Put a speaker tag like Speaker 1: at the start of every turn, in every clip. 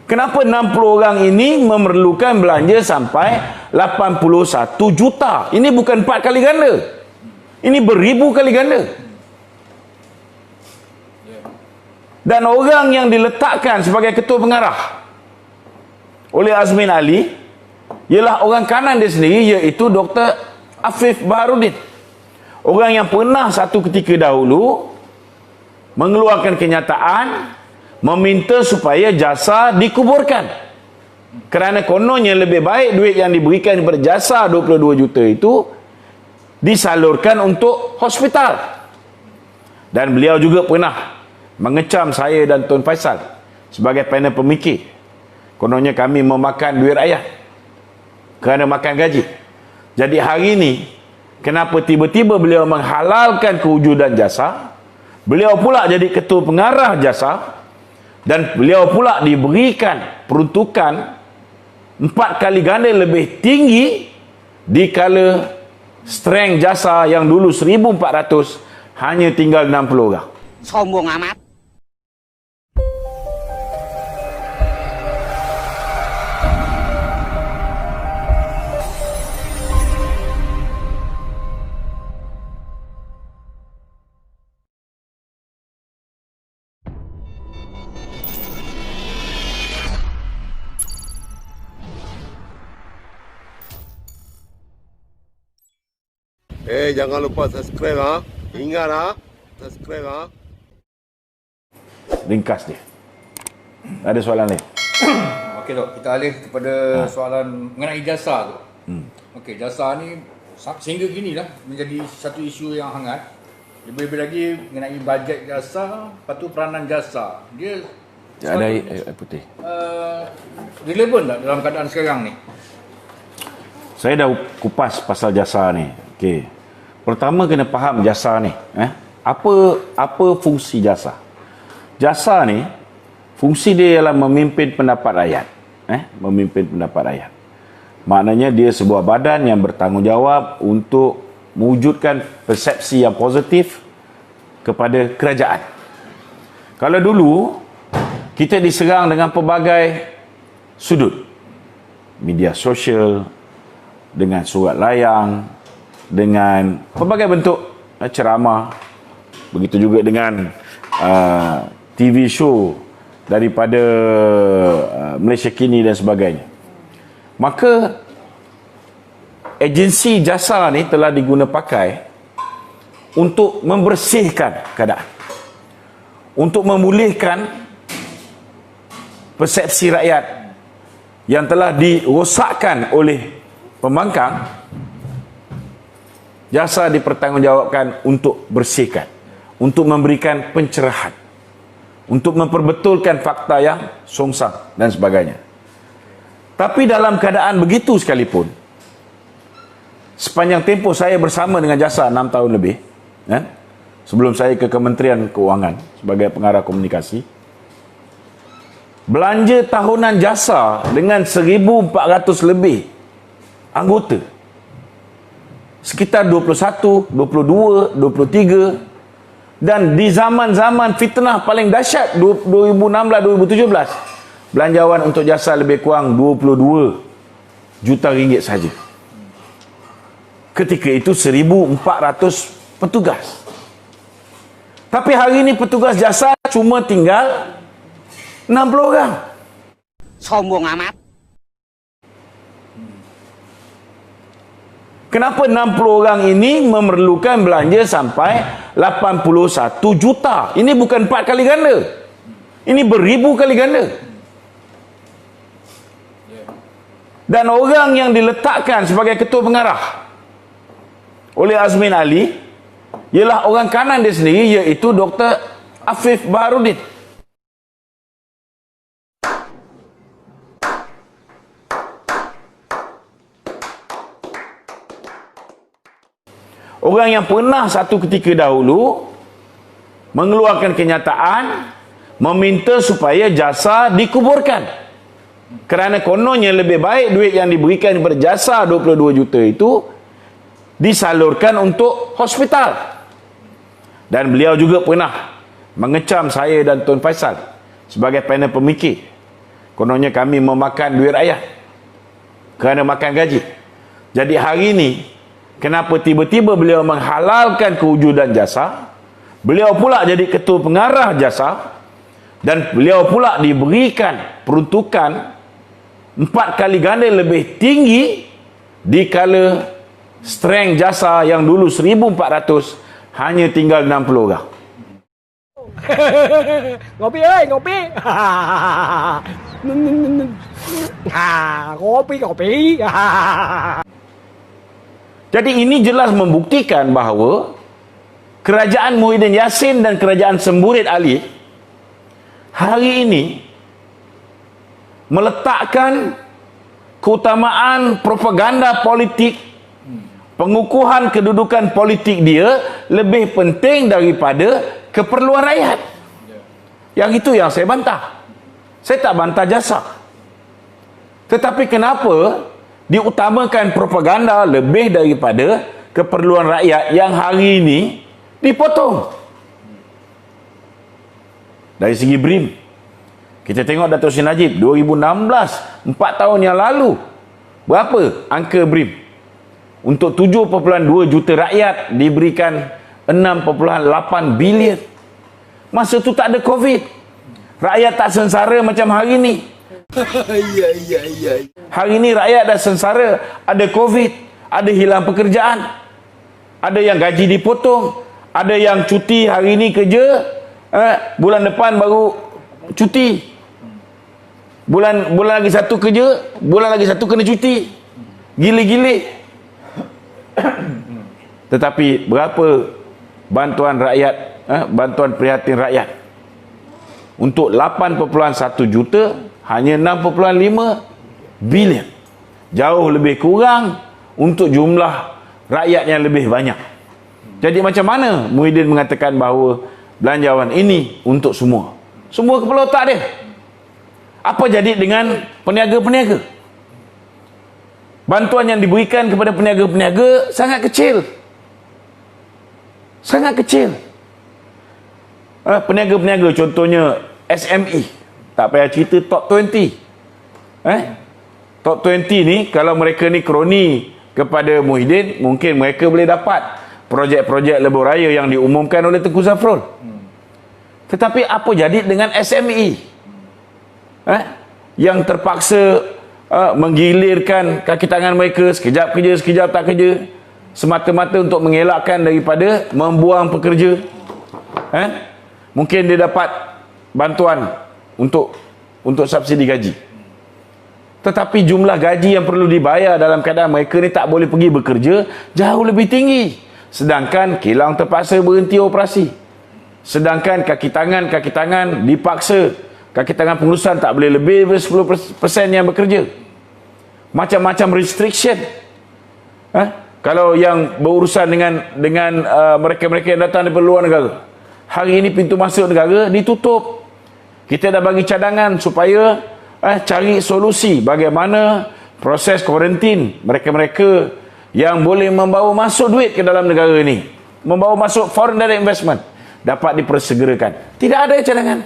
Speaker 1: Kenapa 60 orang ini memerlukan belanja sampai 81 juta? Ini bukan 4 kali ganda. Ini beribu kali ganda. Dan orang yang diletakkan sebagai ketua pengarah oleh Azmin Ali ialah orang kanan dia sendiri, iaitu Dr. Afif Baharudin. Orang yang pernah satu ketika dahulu mengeluarkan kenyataan meminta supaya jasa dikuburkan, kerana kononnya lebih baik duit yang diberikan kepada jasa 22 juta itu disalurkan untuk hospital. Dan beliau juga pernah mengecam saya dan Tun Faisal sebagai panel pemikir, kononnya kami memakan duit rakyat kerana makan gaji. Jadi hari ini kenapa tiba-tiba beliau menghalalkan kewujudan jasa, beliau pula jadi ketua pengarah jasa, dan beliau pula diberikan peruntukan 4 kali ganda lebih tinggi, dikala strength jasa yang dulu 1,400 hanya tinggal 60 orang.
Speaker 2: Sombong amat.
Speaker 3: Jangan lupa subscribe ha. Ingat ha, subscribe ha.
Speaker 1: Ringkas dia. Ada soalan lain?
Speaker 4: Okey dok, kita alih kepada soalan mengenai jasa tu. Okey, jasa ni sehingga kini lah menjadi satu isu yang hangat. Lebih-lebih lagi mengenai bajet jasa, lepas tu peranan jasa. Dia
Speaker 1: ada air putih.
Speaker 4: Relevan tak dalam keadaan sekarang ni?
Speaker 1: Saya dah kupas pasal jasa ni. Okey. Pertama kena faham jasa ni. Apa fungsi jasa? Jasa ni fungsi dia ialah memimpin pendapat rakyat. Memimpin pendapat rakyat. Maknanya dia sebuah badan yang bertanggungjawab untuk mewujudkan persepsi yang positif kepada kerajaan. Kalau dulu kita diserang dengan pelbagai sudut, media sosial, dengan surat layang, dengan pelbagai bentuk ceramah, begitu juga dengan TV show daripada Malaysia Kini dan sebagainya. Maka agensi jasa ni telah diguna pakai untuk membersihkan keadaan, untuk memulihkan persepsi rakyat yang telah dirosakkan oleh pembangkang. Jasa dipertanggungjawabkan untuk bersihkan, untuk memberikan pencerahan, untuk memperbetulkan fakta yang songsang dan sebagainya. Tapi dalam keadaan begitu sekalipun, sepanjang tempoh saya bersama dengan jasa 6 tahun lebih, sebelum saya ke Kementerian Keuangan sebagai pengarah komunikasi, belanja tahunan jasa dengan 1,400 lebih anggota, sekitar 21, 22, 23, dan di zaman-zaman fitnah paling dahsyat 2016-2017, belanjawan untuk jasa lebih kurang 22 juta ringgit saja. Ketika itu 1,400 petugas. Tapi hari ini petugas jasa cuma tinggal 60 orang.
Speaker 2: Sombong amat.
Speaker 1: Kenapa 60 orang ini memerlukan belanja sampai 81 juta? Ini bukan 4 kali ganda. Ini beribu kali ganda. Dan orang yang diletakkan sebagai ketua pengarah oleh Azmin Ali ialah orang kanan dia sendiri, iaitu Dr. Afif Baharudin. Orang yang pernah satu ketika dahulu mengeluarkan kenyataan meminta supaya jasa dikuburkan, kerana kononnya lebih baik duit yang diberikan kepada jasa 22 juta itu disalurkan untuk hospital. Dan beliau juga pernah mengecam saya dan Tun Faisal sebagai panel pemikir. Kononnya kami memakan duit rakyat kerana makan gaji. Jadi hari ini, kenapa tiba-tiba beliau menghalalkan kewujudan jasa? Beliau pula jadi ketua pengarah jasa, dan beliau pula diberikan peruntukan 4 kali ganda lebih tinggi dikala strength jasa yang dulu 1,400 hanya tinggal 60 orang.
Speaker 5: Ngopi ơi, ngopi. Ngopi.
Speaker 1: Jadi ini jelas membuktikan bahawa kerajaan Muhyiddin Yassin dan kerajaan Semburit Ali hari ini meletakkan keutamaan propaganda politik, pengukuhan kedudukan politik dia lebih penting daripada keperluan rakyat. Yang itu yang saya bantah. Saya tak bantah jasa. Tetapi kenapa diutamakan propaganda lebih daripada keperluan rakyat yang hari ini dipotong? Dari segi BRIM, kita tengok Datuk Seri Najib 2016, 4 tahun yang lalu, berapa angka BRIM? Untuk 7.2 juta rakyat diberikan 6.8 bilion. Masa tu tak ada COVID. Rakyat tak sengsara macam hari ni. Hari ni rakyat dah sengsara, ada COVID, ada hilang pekerjaan, ada yang gaji dipotong, ada yang cuti hari ni kerja, bulan depan baru cuti. Bulan lagi satu kerja, bulan lagi satu kena cuti. Gila-gila. Tetapi berapa bantuan rakyat, bantuan prihatin rakyat? Untuk 8.1 juta hanya 6.5 bilion. Jauh lebih kurang untuk jumlah rakyat yang lebih banyak. Jadi macam mana Muhyiddin mengatakan bahawa belanjawan ini untuk semua? Semua kepala otak dia. Apa jadi dengan peniaga-peniaga? Bantuan yang diberikan kepada peniaga-peniaga sangat kecil. Sangat kecil. Peniaga-peniaga contohnya SME, tak payah cerita top 20. Top 20 ni, kalau mereka ni kroni kepada Muhyiddin, mungkin mereka boleh dapat projek-projek lebuh raya yang diumumkan oleh Tengku Zafrul. Tetapi apa jadi dengan SME? Yang terpaksa menggilirkan kaki tangan mereka, sekejap kerja, sekejap tak kerja, semata-mata untuk mengelakkan daripada membuang pekerja. Mungkin dia dapat bantuan untuk subsidi gaji. Tetapi jumlah gaji yang perlu dibayar dalam keadaan mereka ni tak boleh pergi bekerja jauh lebih tinggi. Sedangkan kilang terpaksa berhenti operasi. Sedangkan kaki tangan dipaksa, kaki tangan pengurusan tak boleh lebih dari 10% yang bekerja. Macam-macam restriction. Kalau yang berurusan dengan mereka-mereka yang datang dari luar negara, hari ini pintu masuk negara ditutup. Kita dah bagi cadangan supaya cari solusi bagaimana proses kuarantin mereka-mereka yang boleh membawa masuk duit ke dalam negara ini, membawa masuk foreign direct investment, dapat dipersegerakan. Tidak ada cadangan.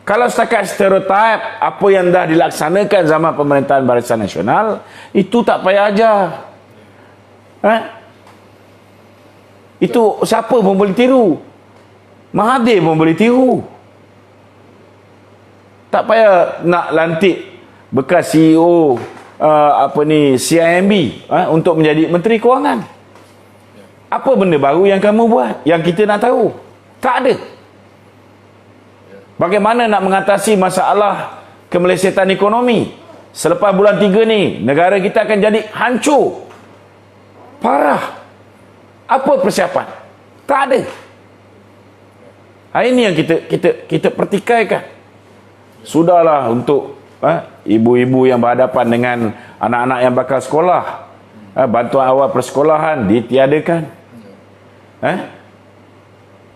Speaker 1: Kalau setakat stereotip apa yang dah dilaksanakan zaman pemerintahan Barisan Nasional, itu tak payah ajar. Itu siapa pun boleh tiru. Mahathir pun boleh tiru. Tak payah nak lantik bekas CEO CIMB untuk menjadi Menteri Kewangan. Apa benda baru yang kamu buat yang kita nak tahu? Tak ada. Bagaimana nak mengatasi masalah kemelesetan ekonomi? Selepas bulan 3 ni, negara kita akan jadi hancur. Parah. Apa persiapan? Tak ada. Ini yang kita pertikaikan. Sudahlah untuk ibu-ibu yang berhadapan dengan anak-anak yang bakal sekolah. Bantuan awal persekolahan ditiadakan.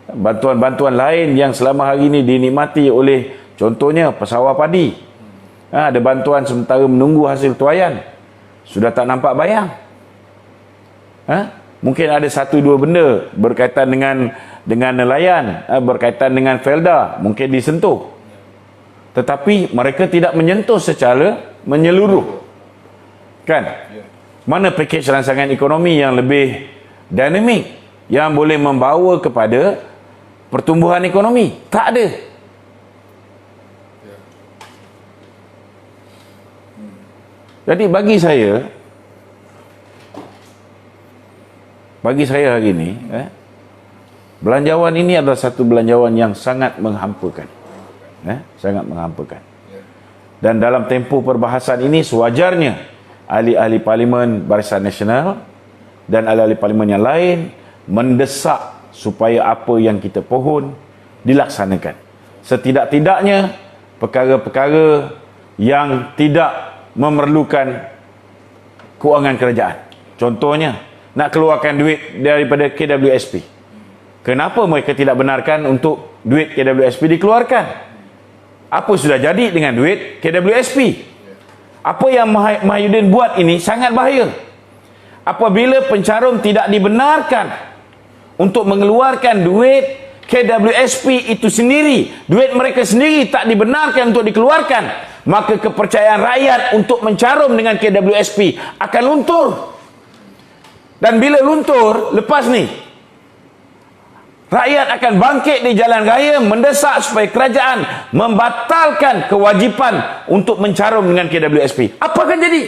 Speaker 1: Bantuan-bantuan lain yang selama hari ini dinikmati oleh, contohnya pesawah padi. Ada bantuan sementara menunggu hasil tuaian. Sudah tak nampak bayang. Mungkin ada 1-2 benda berkaitan dengan nelayan, berkaitan dengan Felda, mungkin disentuh. Tetapi mereka tidak menyentuh secara menyeluruh. Kan? Mana pakej rancangan ekonomi yang lebih dinamik, yang boleh membawa kepada pertumbuhan ekonomi? Tak ada. Jadi bagi saya hari ini, belanjawan ini adalah satu belanjawan yang sangat menghampakan. Sangat menghampakan. Dan dalam tempoh perbahasan ini, sewajarnya ahli-ahli parlimen Barisan Nasional dan ahli-ahli parlimen yang lain mendesak supaya apa yang kita pohon dilaksanakan. Setidak-tidaknya perkara-perkara yang tidak memerlukan kewangan kerajaan. Contohnya, nak keluarkan duit daripada KWSP. Kenapa mereka tidak benarkan untuk duit KWSP dikeluarkan? Apa sudah jadi dengan duit KWSP? Apa yang Mahyudin buat ini sangat bahaya. Apabila pencarum tidak dibenarkan untuk mengeluarkan duit KWSP itu sendiri, duit mereka sendiri tak dibenarkan untuk dikeluarkan, maka kepercayaan rakyat untuk mencarum dengan KWSP akan luntur. Dan bila luntur, lepas ni rakyat akan bangkit di jalan raya mendesak supaya kerajaan membatalkan kewajipan untuk mencarum dengan KWSP. Apa akan jadi?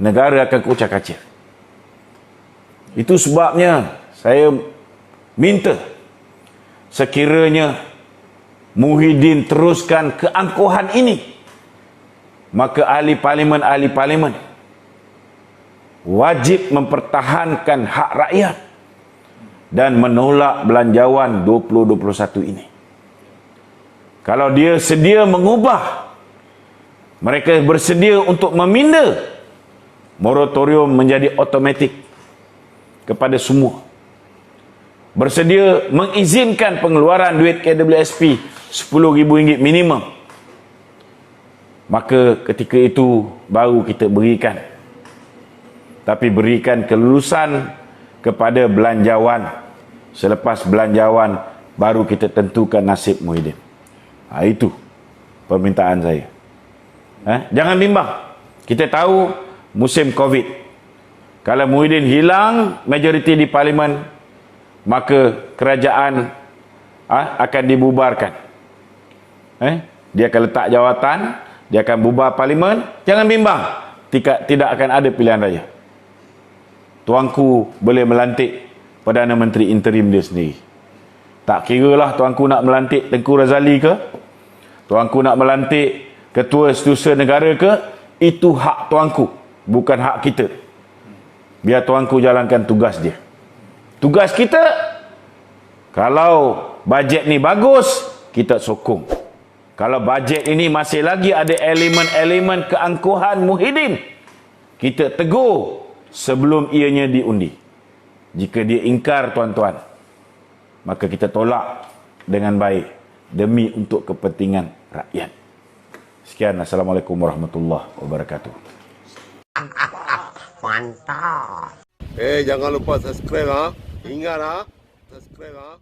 Speaker 1: Negara akan kucak-kacir. Itu sebabnya saya minta sekiranya Muhyiddin teruskan keangkuhan ini, maka ahli parlimen wajib mempertahankan hak rakyat dan menolak belanjawan 2021 ini. Kalau dia sedia mengubah, mereka bersedia untuk meminda moratorium menjadi automatik kepada semua, bersedia mengizinkan pengeluaran duit KWSP RM10,000 minimum, maka ketika itu baru kita berikan. Tapi berikan kelulusan kepada belanjawan. Selepas belanjawan baru kita tentukan nasib Muhyiddin. Itu permintaan saya. Jangan bimbang. Kita tahu musim Covid. Kalau Muhyiddin hilang majoriti di parlimen, maka kerajaan akan dibubarkan. Dia akan letak jawatan, dia akan bubar parlimen. Jangan bimbang. Tidak akan ada pilihan raya. Tuanku boleh melantik Perdana Menteri interim dia sendiri. Tak kira lah tuanku nak melantik Tengku Razali ke, tuanku nak melantik Ketua Setiausaha Negara ke, itu hak tuanku, bukan hak kita. Biar tuanku jalankan tugas dia. Tugas kita, kalau bajet ni bagus, kita sokong. Kalau bajet ini masih lagi ada elemen-elemen keangkuhan Muhyiddin, kita tegur sebelum ianya diundi. Jika dia ingkar, tuan-tuan, maka kita tolak dengan baik demi untuk kepentingan rakyat. Sekian, Assalamualaikum warahmatullahi wabarakatuh.
Speaker 2: Mantap.
Speaker 3: Jangan lupa subscribe Ingat subscribe